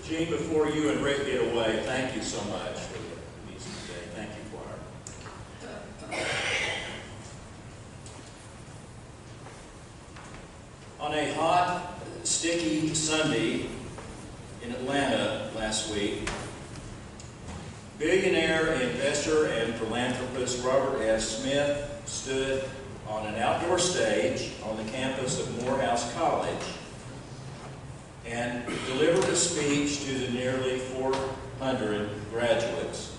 Gene, before you and Rick get away, thank you so much for the music today. Thank you, choir. On a hot, sticky Sunday in Atlanta last week, billionaire investor and philanthropist Robert S. Smith stood on an outdoor stage on the campus of Morehouse College and delivered a speech to the nearly 400 graduates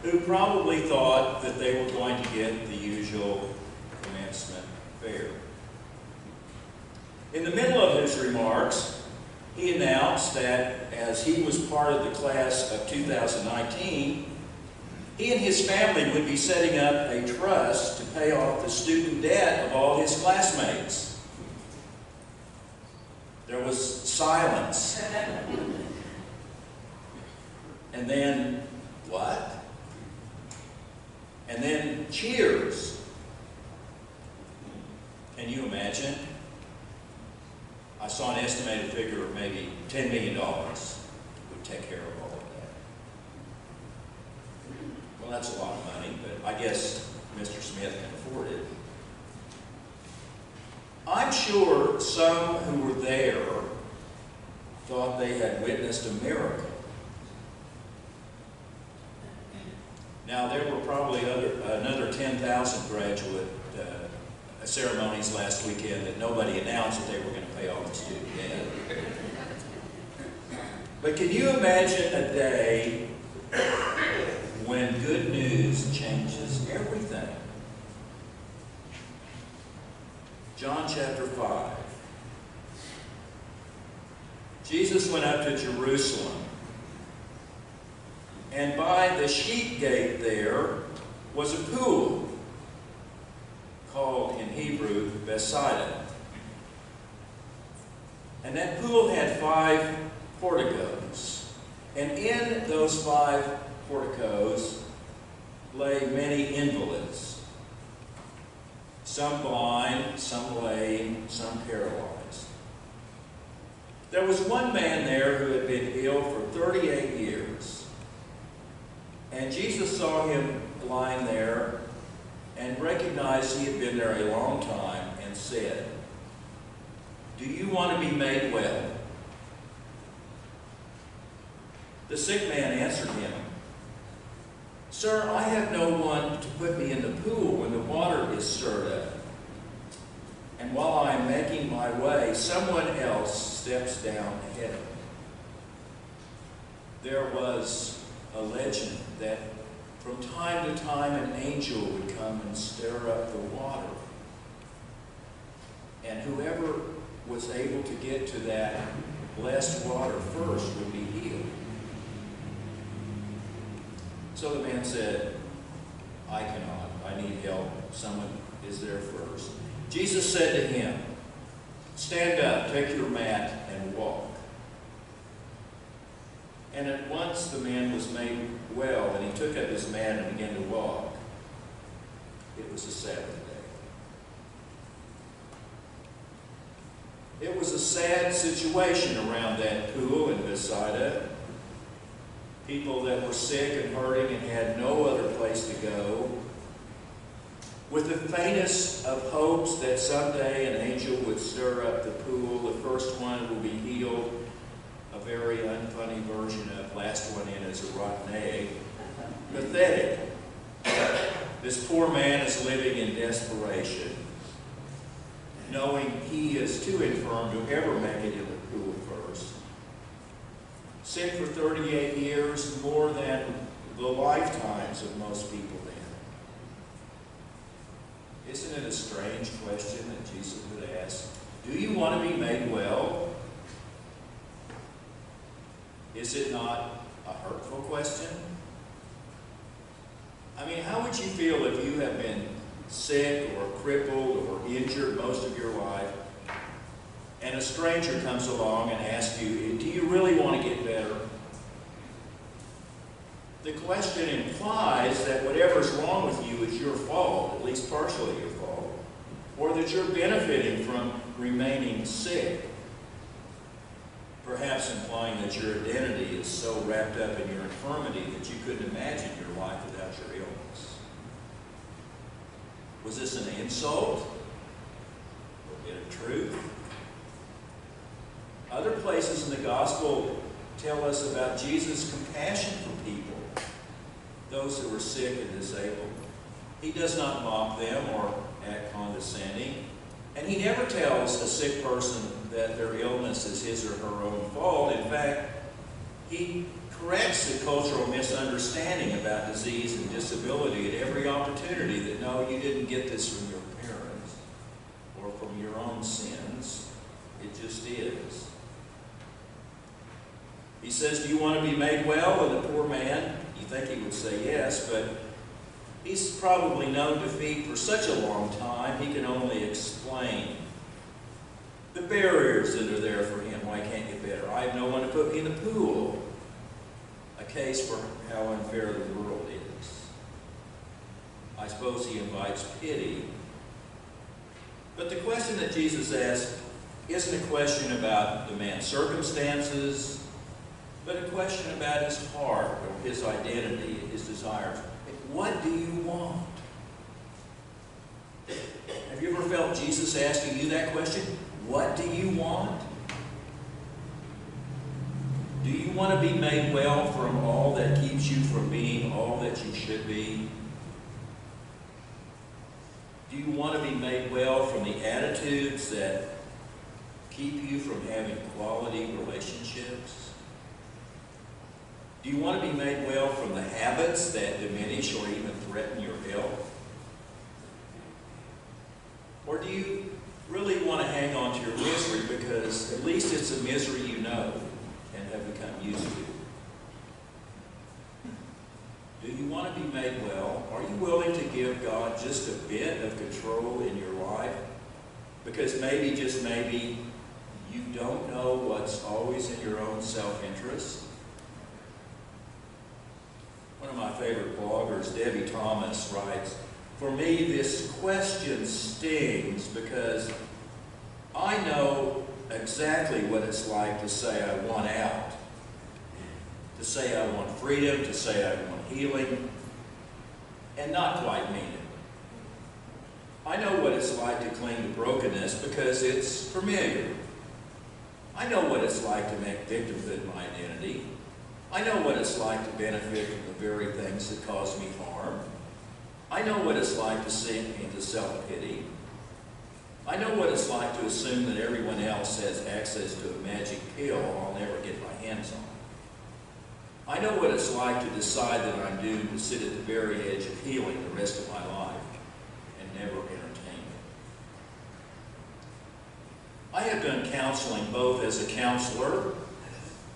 who probably thought that they were going to get the usual commencement fare. In the middle of his remarks, he announced that as he was part of the class of 2019, he and his family would be setting up a trust to pay off the student debt of all his classmates. There was silence. And then, what? And then cheers. Can you imagine? I saw an estimated figure of maybe $10 million would take care of all of that. Well, that's a lot of money, but I guess Mr. Smith can afford it. I'm sure some who were there thought they had witnessed a miracle. Now, there were probably another 10,000 graduate ceremonies last weekend that nobody announced that they were going to pay off the student debt. But can you imagine a day when good news changes everything? John chapter 5. Jesus went up to Jerusalem, and by the sheep gate there was a pool called in Hebrew Bethsaida. And that pool had 5 porticos. And in those 5 porticos lay many invalids. Some blind, some lame, some paralyzed. There was one man there who had been ill for 38 years. And Jesus saw him lying there and recognized he had been there a long time and said, "Do you want to be made well?" The sick man answered him, "Sir, I have no one to put me in the pool when the water is stirred up. And while I am making my way, someone else steps down ahead of me." There was a legend that from time to time an angel would come and stir up the water. And whoever was able to get to that blessed water first would be healed. So the man said, "I cannot. I need help. Someone is there first." Jesus said to him, "Stand up, take your mat, and walk." And at once the man was made well, and he took up his mat and began to walk. It was a Sabbath day. It was a sad situation around that pool in Bethsaida. People that were sick and hurting and had no other place to go, with the faintest of hopes that someday an angel would stir up the pool, the first one will be healed, a very unfunny version of last one in is a rotten egg. Pathetic. This poor man is living in desperation, knowing he is too infirm to ever make it in the pool first. Sick for 38 years, more than the lifetimes of most people then. Isn't it a strange question that Jesus would ask? Do you want to be made well? Is it not a hurtful question? I mean, how would you feel if you have been sick or crippled or injured most of your life, and a stranger comes along and asks you, "Do you really want to get better?" The question implies that whatever's wrong with you is your fault, at least partially your fault, or that you're benefiting from remaining sick. perhaps implying that your identity is so wrapped up in your infirmity that you couldn't imagine your life without your illness. Was this an insult? Or a bit of truth? Other places in the gospel tell us about Jesus' compassion for people, those who were sick and disabled. He does not mock them or act condescending. And he never tells a sick person that their illness is his or her own fault. In fact, he corrects the cultural misunderstanding about disease and disability at every opportunity, that no, you didn't get this from your parents or from your own sins. It just is. He says, do you want to be made well? And the poor man, you think he would say yes, but he's probably known defeat for such a long time, he can only explain the barriers that are there for him. Why can't get better? I have no one to put me in the pool. A case for how unfair the world is. I suppose he invites pity. But the question that Jesus asked isn't a question about the man's circumstances, but a question about his heart, or his identity, his desires. What do you want? Have you ever felt Jesus asking you that question? What do you want? Do you want to be made well from all that keeps you from being all that you should be? Do you want to be made well from the attitudes that keep you from having quality relationships? Do you want to be made well from the habits that diminish or even threaten your health? Or do you really want to hang on to your misery because at least it's a misery you know and have become used to? Do you want to be made well? Are you willing to give God just a bit of control in your life? Because maybe, just maybe, you don't know what's always in your own self-interest. One of my favorite bloggers, Debbie Thomas, writes, "For me, this question stings because I know exactly what it's like to say I want out, to say I want freedom, to say I want healing, and not quite mean it. I know what it's like to cling to brokenness because it's familiar. I know what it's like to make victimhood my identity. I know what it's like to benefit from the very things that cause me harm. I know what it's like to sink into self-pity. I know what it's like to assume that everyone else has access to a magic pill I'll never get my hands on. I know what it's like to decide that I'm doomed to sit at the very edge of healing the rest of my life and never entertain it. I have done counseling both as a counselor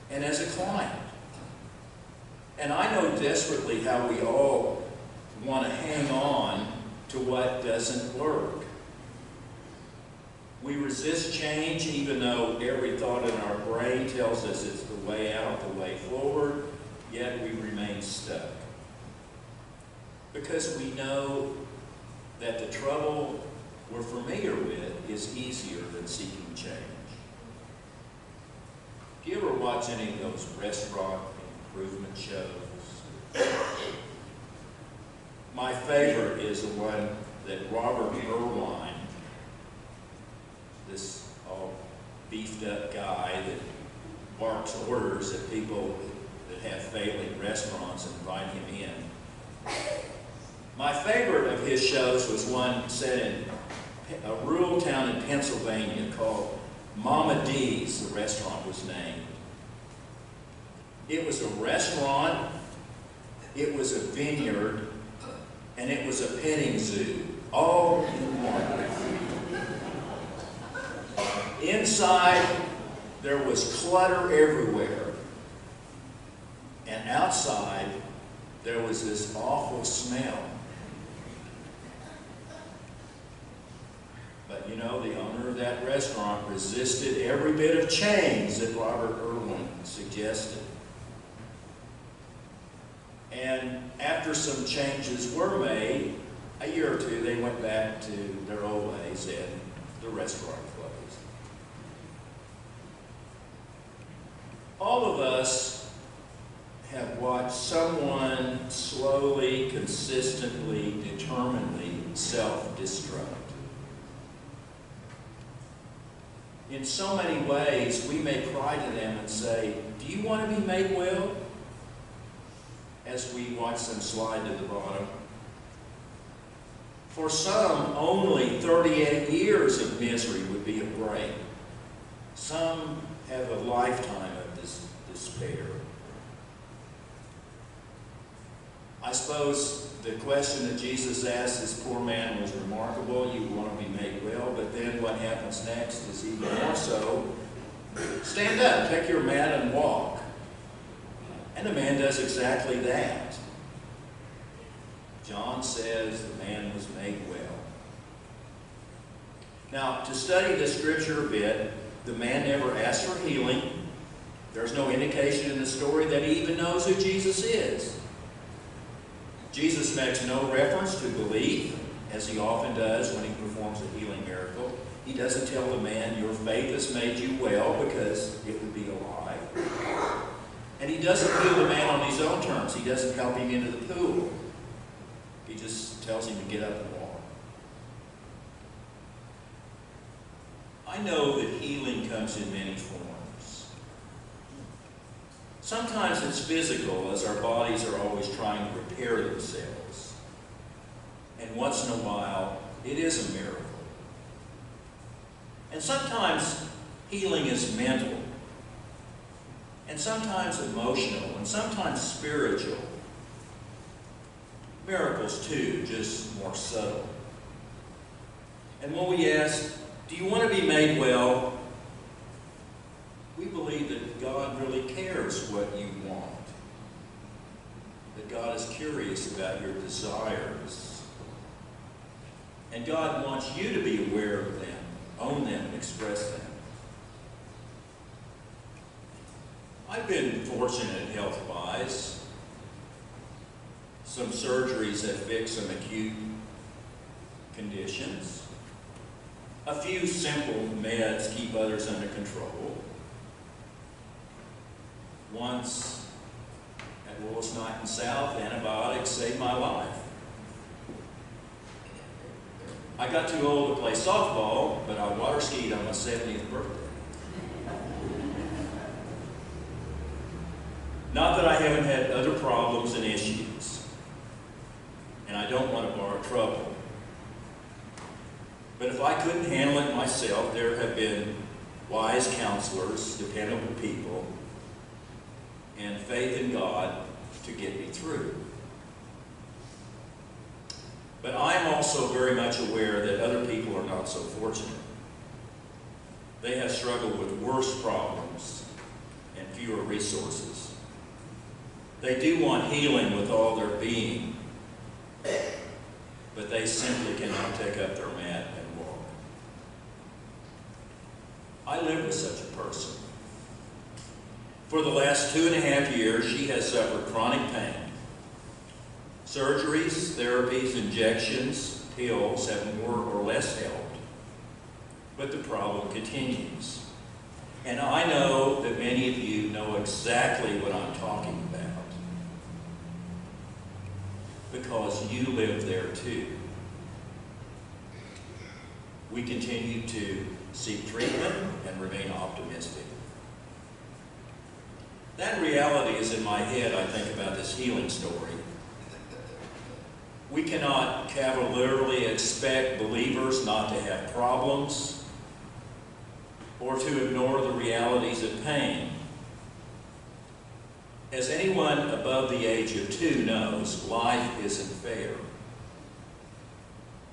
and as a client. And I know desperately how we all want to hang on to what doesn't work. We resist change even though every thought in our brain tells us it's the way out, the way forward, yet we remain stuck. Because we know that the trouble we're familiar with is easier than seeking change. Do you ever watch any of those restaurant improvement shows? My favorite is the one that Robert Irwine, this all beefed up guy that barks orders at people that have failing restaurants and invite him in. My favorite of his shows was one set in a rural town in Pennsylvania called Mama D's, the restaurant was named. It was a restaurant, it was a vineyard, and it was a petting zoo, all in one. Inside, there was clutter everywhere. And outside, there was this awful smell. But you know, the owner of that restaurant resisted every bit of change that Robert Irwin suggested. And after some changes were made, a year or two, they went back to their old ways and the restaurant closed. All of us have watched someone slowly, consistently, determinedly self-destruct. In so many ways, we may cry to them and say, "Do you want to be made well?" as we watch them slide to the bottom. For some, only 38 years of misery would be a break. Some have a lifetime of this despair. I suppose the question that Jesus asked this poor man was remarkable. You want to be made well, but then what happens next is even more so. Stand up, take your mat and walk. And the man does exactly that. John says the man was made well. Now, to study this scripture a bit, the man never asked for healing. There's no indication in the story that he even knows who Jesus is. Jesus makes no reference to belief, as he often does when he performs a healing miracle. He doesn't tell the man, "Your faith has made you well," because it would be a lie. And he doesn't heal the man on his own terms. He doesn't help him into the pool. He just tells him to get up and walk. I know that healing comes in many forms. Sometimes it's physical, as our bodies are always trying to repair themselves. And once in a while, it is a miracle. And sometimes healing is mental. And sometimes emotional, and sometimes spiritual. Miracles, too, just more subtle. And when we ask, "Do you want to be made well?" we believe that God really cares what you want. That God is curious about your desires. And God wants you to be aware of them, own them, and express them. I've been fortunate health-wise. Some surgeries have fixed some acute conditions. A few simple meds keep others under control. Once, at Willis Knight and South, antibiotics saved my life. I got too old to play softball, but I water skied on my 70th birthday. Not that I haven't had other problems and issues, and I don't want to borrow trouble. But if I couldn't handle it myself, there have been wise counselors, dependable people, and faith in God to get me through. But I am also very much aware that other people are not so fortunate. They have struggled with worse problems and fewer resources. They do want healing with all their being, but they simply cannot take up their mat and walk. I live with such a person. For the last 2.5 years, she has suffered chronic pain. Surgeries, therapies, injections, pills have more or less helped, but the problem continues. And I know that many of you know exactly what I'm talking about, because you live there too. We continue to seek treatment and remain optimistic. That reality is in my head. I think about this healing story. We cannot cavalierly expect believers not to have problems or to ignore the realities of pain. As anyone above the age of 2 knows, life isn't fair.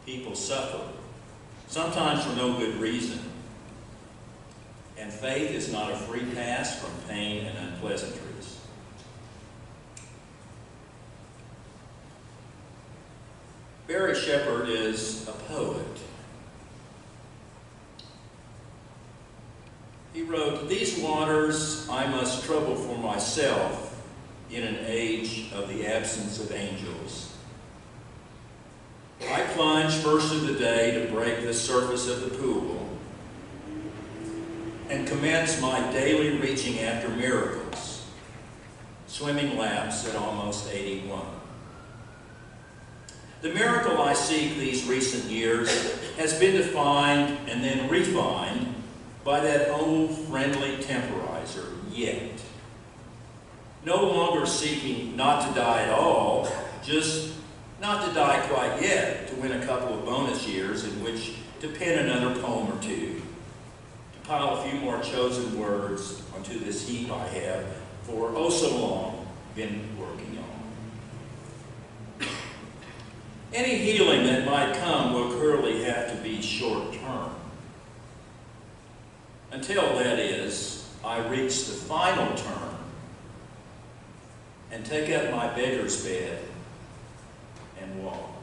People suffer, sometimes for no good reason. And faith is not a free pass from pain and unpleasantries. Barry Shepherd is a poet. He wrote, "These waters I must trouble for myself in an age of the absence of angels. I plunge first of the day to break the surface of the pool, and commence my daily reaching after miracles, swimming laps at almost 81. The miracle I seek these recent years has been defined and then refined by that old friendly temporizer, yet. No longer seeking not to die at all, just not to die quite yet, to win a couple of bonus years in which to pen another poem or two, to pile a few more chosen words onto this heap I have for oh so long been working on. Any healing that might come will clearly have to be short-term. Until, that is, I reach the final term and take up my beggar's bed and walk.